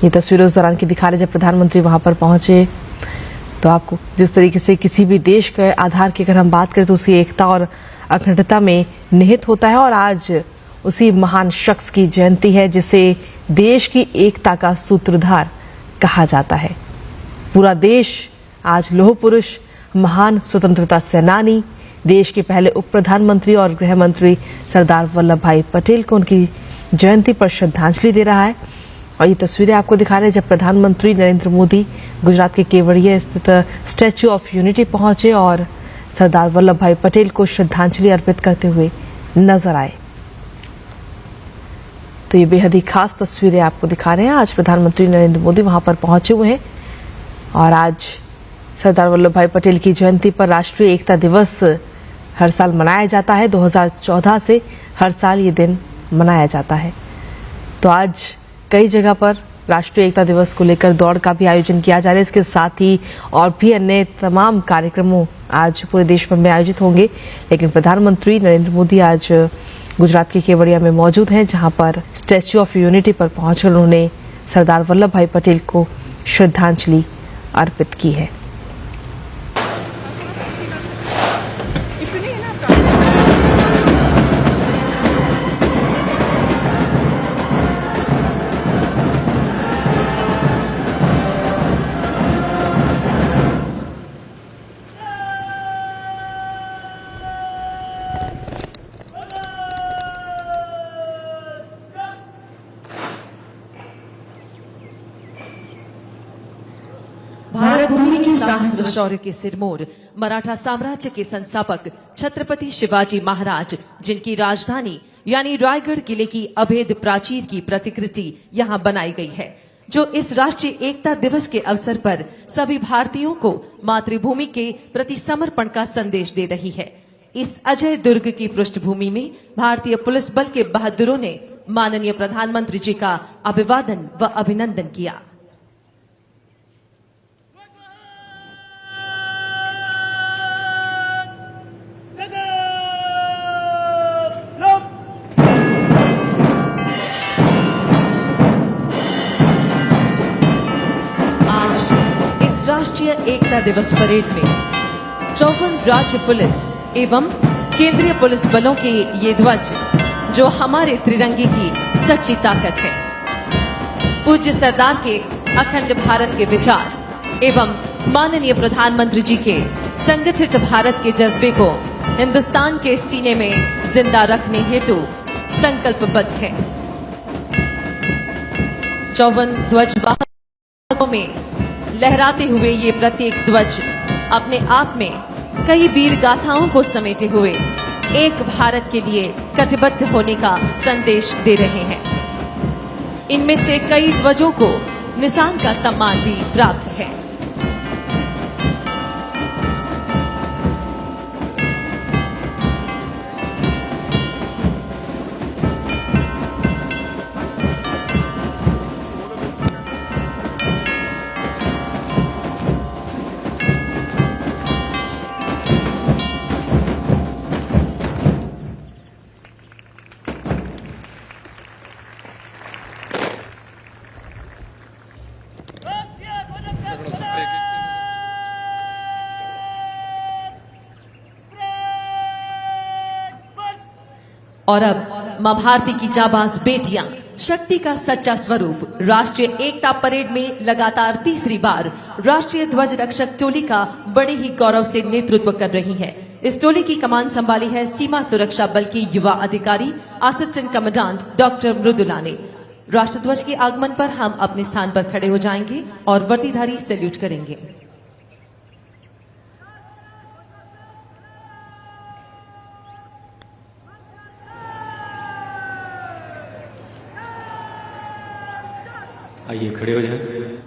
ये तस्वीरें उस दौरान की दिखा रहे जब प्रधानमंत्री वहां पर पहुंचे। तो आपको जिस तरीके से किसी भी देश के आधार की अगर हम बात करें तो उसकी एकता और अखंडता में निहित होता है, और आज उसी महान शख्स की जयंती है जिसे देश की एकता का सूत्रधार कहा जाता है। पूरा देश आज लौह पुरुष, महान स्वतंत्रता सेनानी, देश के पहले उप प्रधानमंत्री और गृह मंत्री सरदार वल्लभ भाई पटेल को उनकी जयंती पर श्रद्धांजलि दे रहा है। और ये तस्वीरें आपको दिखा रहे हैं जब प्रधानमंत्री नरेंद्र मोदी गुजरात के केवड़िया स्थित स्टैच्यू ऑफ यूनिटी पहुंचे और सरदार वल्लभ भाई पटेल को श्रद्धांजलि अर्पित करते हुए नजर आए। तो ये बेहद ही खास तस्वीरें आपको दिखा रहे हैं। आज प्रधानमंत्री नरेंद्र मोदी वहां पर पहुंचे हुए हैं और आज सरदार वल्लभ भाई पटेल की जयंती पर राष्ट्रीय एकता दिवस हर साल मनाया जाता है। 2014 से हर साल ये दिन मनाया जाता है। तो आज कई जगह पर राष्ट्रीय एकता दिवस को लेकर दौड़ का भी आयोजन किया जा रहा है। इसके साथ ही और भी अन्य तमाम कार्यक्रमों आज पूरे देश भर में आयोजित होंगे। लेकिन प्रधानमंत्री नरेंद्र मोदी आज गुजरात के केवड़िया में मौजूद हैं, जहां पर स्टैच्यू ऑफ यूनिटी पर पहुंचकर उन्होंने सरदार वल्लभ भाई पटेल को श्रद्धांजलि अर्पित की है। भारत भूमि की साहस व शौर्य के सिरमौर मराठा साम्राज्य के संस्थापक छत्रपति शिवाजी महाराज, जिनकी राजधानी यानी रायगढ़ किले की अभेद प्राचीर की प्रतिकृति यहां बनाई गई है, जो इस राष्ट्रीय एकता दिवस के अवसर पर सभी भारतीयों को मातृभूमि के प्रति समर्पण का संदेश दे रही है। इस अजय दुर्ग की पृष्ठभूमि में भारतीय पुलिस बल के बहादुरों ने माननीय प्रधानमंत्री जी का अभिवादन व अभिनंदन किया। राष्ट्रीय एकता दिवस परेड में 54 राज्य पुलिस एवं केंद्रीय पुलिस बलों के ये ध्वज, जो हमारे त्रिरंगे की सच्ची ताकत है, पूज्य सरदार के अखंड भारत के विचार एवं माननीय प्रधानमंत्री जी के संगठित भारत के जज्बे को हिंदुस्तान के सीने में जिंदा रखने हेतु संकल्पबद्ध है। 54 ध्वजवाहकों में लहराते हुए ये प्रत्येक ध्वज अपने आप में कई वीर गाथाओं को समेटे हुए एक भारत के लिए कटिबद्ध होने का संदेश दे रहे हैं। इनमें से कई ध्वजों को निशान का सम्मान भी प्राप्त है। और अब मां भारती की जाबाज बेटियां, शक्ति का सच्चा स्वरूप राष्ट्रीय एकता परेड में लगातार तीसरी बार राष्ट्रीय ध्वज रक्षक टोली का बड़े ही गौरव से नेतृत्व कर रही हैं। इस टोली की कमान संभाली है सीमा सुरक्षा बल की युवा अधिकारी असिस्टेंट कमांडेंट डॉक्टर मृदुला ने। राष्ट्रध्वज के आगमन पर हम अपने स्थान पर खड़े हो जाएंगे और वर्दीधारी सैल्यूट करेंगे। आइए खड़े हो जाएं।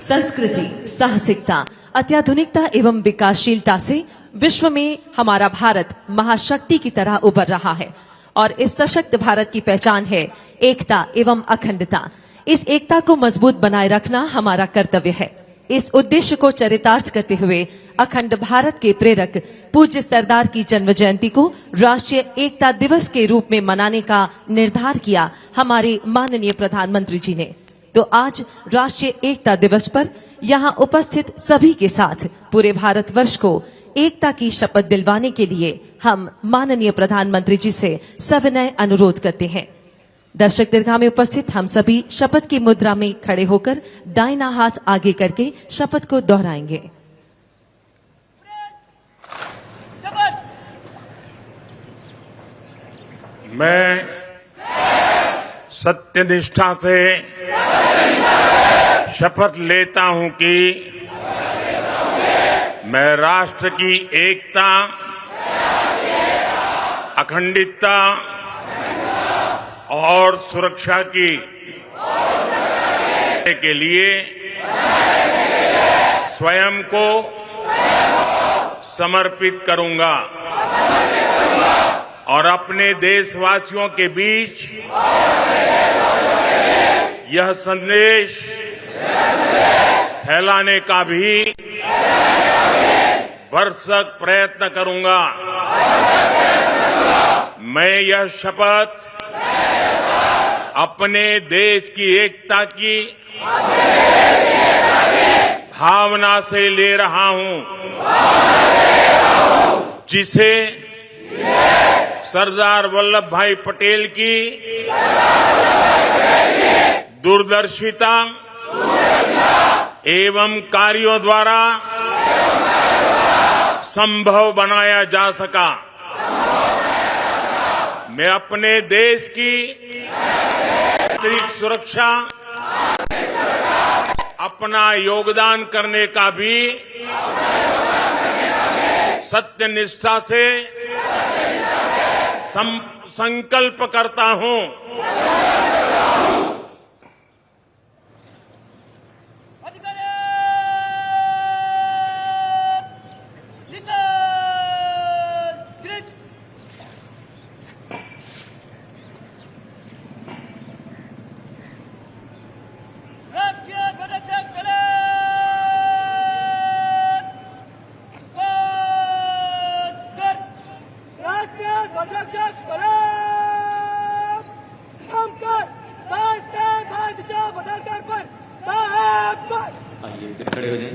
संस्कृति, साहसिकता, अत्याधुनिकता एवं विकासशीलता से विश्व में हमारा भारत महाशक्ति की तरह उभर रहा है और इस सशक्त भारत की पहचान है एकता एवं अखंडता। इस एकता को मजबूत बनाए रखना हमारा कर्तव्य है। इस उद्देश्य को चरितार्थ करते हुए अखंड भारत के प्रेरक पूज्य सरदार की जन्म जयंती को राष्ट्रीय एकता दिवस के रूप में मनाने का निर्धार किया हमारे माननीय प्रधानमंत्री जी ने। तो आज राष्ट्रीय एकता दिवस पर यहाँ उपस्थित सभी के साथ पूरे भारतवर्ष को एकता की शपथ दिलवाने के लिए हम माननीय प्रधानमंत्री जी से सविनय अनुरोध करते हैं। दर्शक दीर्घा में उपस्थित हम सभी शपथ की मुद्रा में खड़े होकर दाहिना हाथ आगे करके शपथ को दोहराएंगे। मैं सत्यनिष्ठा से शपथ लेता हूं कि मैं राष्ट्र की एकता, अखंडता और सुरक्षा के लिए स्वयं को समर्पित करूंगा और अपने देशवासियों के बीच यह संदेश फैलाने का भी भरसक प्रयत्न करूंगा। मैं यह शपथ अपने देश की एकता की भावना से ले रहा हूं, जिसे सरदार वल्लभ भाई पटेल की दूरदर्शिता एवं कार्यों द्वारा संभव बनाया जा सका। मैं अपने देश की आंतरिक सुरक्षा अपना योगदान करने का भी सत्यनिष्ठा से संकल्प करता हूं। आइए इधर खड़े हो जाएं।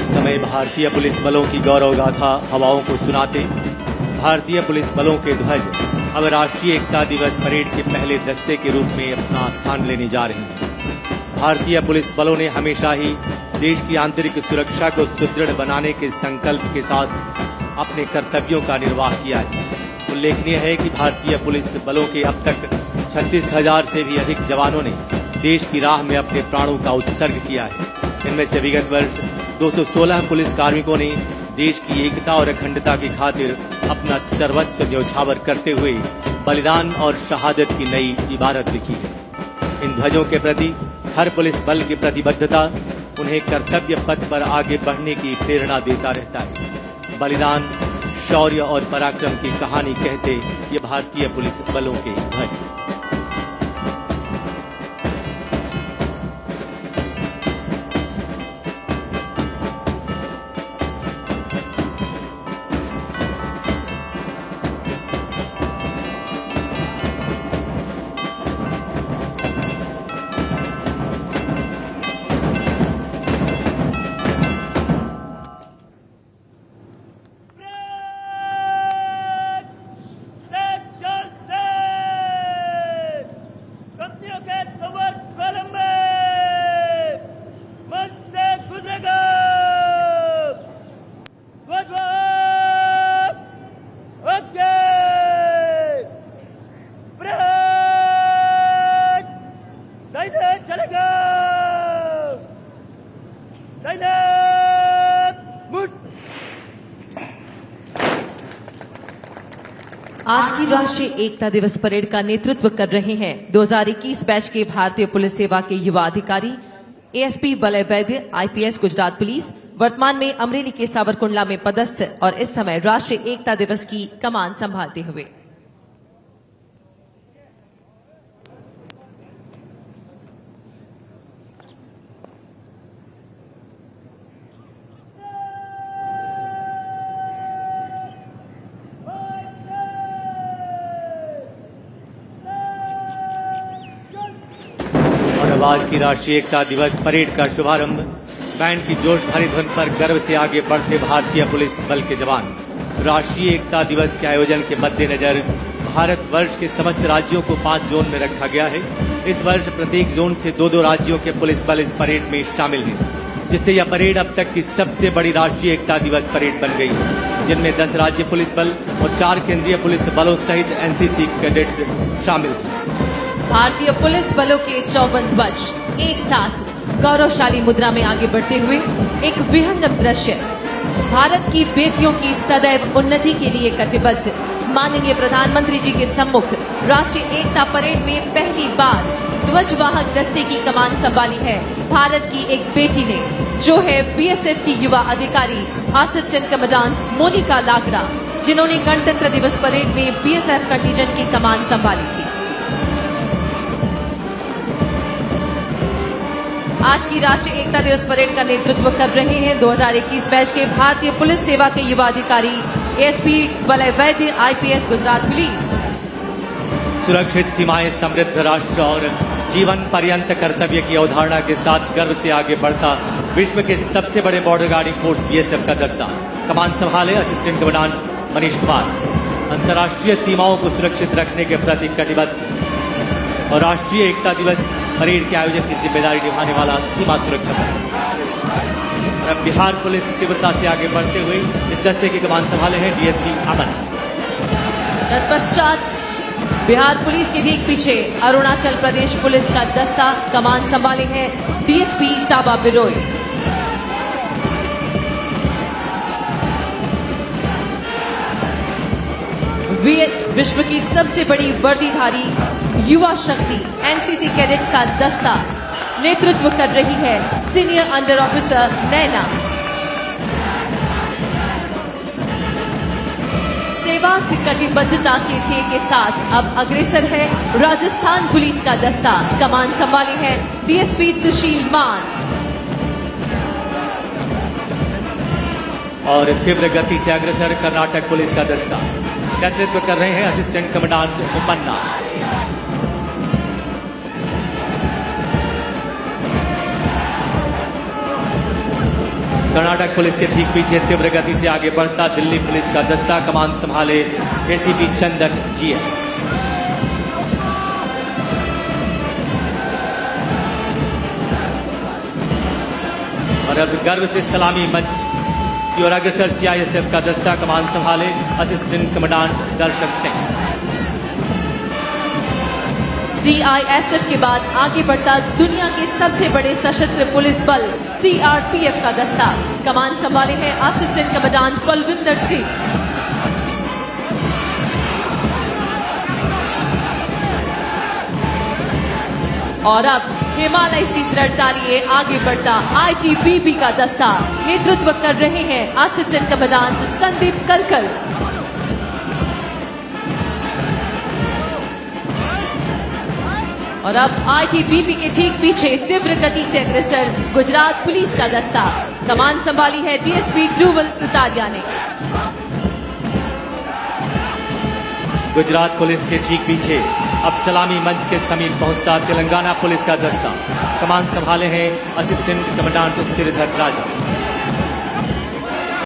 समय भारतीय पुलिस बलों की गौरव गाथा हवाओं को सुनाते भारतीय पुलिस बलों के ध्वज अब राष्ट्रीय एकता दिवस परेड के पहले दस्ते के रूप में अपना स्थान लेने जा रहे हैं। भारतीय पुलिस बलों ने हमेशा ही देश की आंतरिक सुरक्षा को सुदृढ़ बनाने के संकल्प के साथ अपने कर्तव्यों का निर्वाह किया है। उल्लेखनीय है कि भारतीय पुलिस बलों के अब तक 36,000 से भी अधिक जवानों ने देश की राह में अपने प्राणों का उत्सर्ग किया है। इनमें से विगत वर्ष 216 पुलिस कार्मिकों ने देश की एकता और अखंडता की खातिर अपना सर्वस्व न्यौछावर करते हुए बलिदान और शहादत की नई इबारत लिखी है। इन ध्वजों के प्रति हर पुलिस बल की प्रतिबद्धता उन्हें कर्तव्य पथ पर आगे बढ़ने की प्रेरणा देता रहता है। बलिदान, शौर्य और पराक्रम की कहानी कहते ये भारतीय पुलिस बलों के ध्वज। आज की राष्ट्रीय एकता दिवस परेड का नेतृत्व कर रहे हैं 2021 बैच के भारतीय पुलिस सेवा के युवा अधिकारी एएसपी वलय वैद्य आईपीएस गुजरात पुलिस, वर्तमान में अमरेली के सावरकुंडला में पदस्थ और इस समय राष्ट्रीय एकता दिवस की कमान संभालते हुए। और अब आज की राष्ट्रीय एकता दिवस परेड का शुभारंभ बैंड की जोश भरी धुन पर गर्व से आगे बढ़ते भारतीय पुलिस बल के जवान। राष्ट्रीय एकता दिवस के आयोजन के मद्देनजर भारतवर्ष के समस्त राज्यों को 5 जोन में रखा गया है। इस वर्ष प्रत्येक जोन से 2-2 राज्यों के पुलिस बल इस परेड में शामिल हैं, जिससे यह परेड अब तक की सबसे बड़ी राष्ट्रीय एकता दिवस परेड बन गई है, जिनमें 10 राज्य पुलिस बल और 4 केंद्रीय पुलिस बलों सहित एनसीसी कैडेट्स शामिल हैं। भारतीय पुलिस बलों के 54 ध्वज एक साथ गौरवशाली मुद्रा में आगे बढ़ते हुए एक विहंगम दृश्य। भारत की बेटियों की सदैव उन्नति के लिए कटिबद्ध माननीय प्रधानमंत्री जी के सम्मुख राष्ट्रीय एकता परेड में पहली बार ध्वजवाहक दस्ते की कमान संभाली है भारत की एक बेटी ने, जो है बीएसएफ की युवा अधिकारी असिस्टेंट कमांडेंट मोनिका लाकड़ा, जिन्होंने गणतंत्र दिवस परेड में बीएसएफ कंटीजेंट की कमान संभाली थी। आज की राष्ट्रीय एकता दिवस परेड का नेतृत्व कर रहे हैं 2021 बैच के भारतीय पुलिस सेवा के युवा अधिकारी एएसपी वलय वैद्य आईपीएस गुजरात पुलिस। सुरक्षित सीमाएं समृद्ध राष्ट्र और जीवन पर्यंत कर्तव्य की अवधारणा के साथ गर्व से आगे बढ़ता विश्व के सबसे बड़े बॉर्डर गार्डिंग फोर्स बीएसएफ का दस्ता। कमान संभाले असिस्टेंट कमांडेंट मनीष कुमार। अंतर्राष्ट्रीय सीमाओं को सुरक्षित रखने के प्रति कटिबद्ध और राष्ट्रीय एकता दिवस परेड के आयोजन की जिम्मेदारी निभाने वाला सीमा सुरक्षा बल। अब बिहार पुलिस तीव्रता से आगे बढ़ते हुए इस दस्ते की कमान संभाले हैं डीएसपी अमन। तत्पश्चात बिहार पुलिस के ठीक पीछे अरुणाचल प्रदेश पुलिस का दस्ता कमान संभाले हैं डीएसपी ताबा बिरोई। विश्व की सबसे बड़ी वर्दीधारी युवा शक्ति एनसीसी कैडेट्स का दस्ता नेतृत्व कर रही है सीनियर अंडर ऑफिसर नैना। सेवा की कटिबद्धता के ध्येय के साथ अब अग्रसर है राजस्थान पुलिस का दस्ता। कमान संभाली है डीएसपी सुशील मान। और तीव्र गति से अग्रसर कर्नाटक पुलिस का दस्ता नेतृत्व कर रहे हैं असिस्टेंट कमांडेंट मुपन्ना। कर्नाटक पुलिस के ठीक पीछे तीव्र गति से आगे बढ़ता दिल्ली पुलिस का दस्ता। कमान संभाले एसीपी चंदन जीएस। और अब गर्व से सलामी मंच की ओर अग्रसर सीआईएसएफ का दस्ता। कमान संभाले असिस्टेंट कमांडेंट दर्शन सिंह। सीआईएसएफ के बाद आगे बढ़ता दुनिया के सबसे बड़े सशस्त्र पुलिस बल सीआरपीएफ का दस्ता। कमान संभाले हैं असिस्टेंट कमांडेंट बलविंदर सिंह। और अब हिमालय सी दृढ़ता लिए आगे बढ़ता आईटीबीपी का दस्ता नेतृत्व कर रहे हैं असिस्टेंट कमांडेंट संदीप कलकल। और अब आईटीबीपी के ठीक पीछे तीव्र गति से अग्रसर गुजरात पुलिस का दस्ता। कमान संभाली है डीएसपी ध्रुवल सुतारिया ने। गुजरात पुलिस के ठीक पीछे अब सलामी मंच के समीप पहुंचता तेलंगाना पुलिस का दस्ता। कमान संभाले हैं असिस्टेंट कमांडेंट श्रीधर राजा।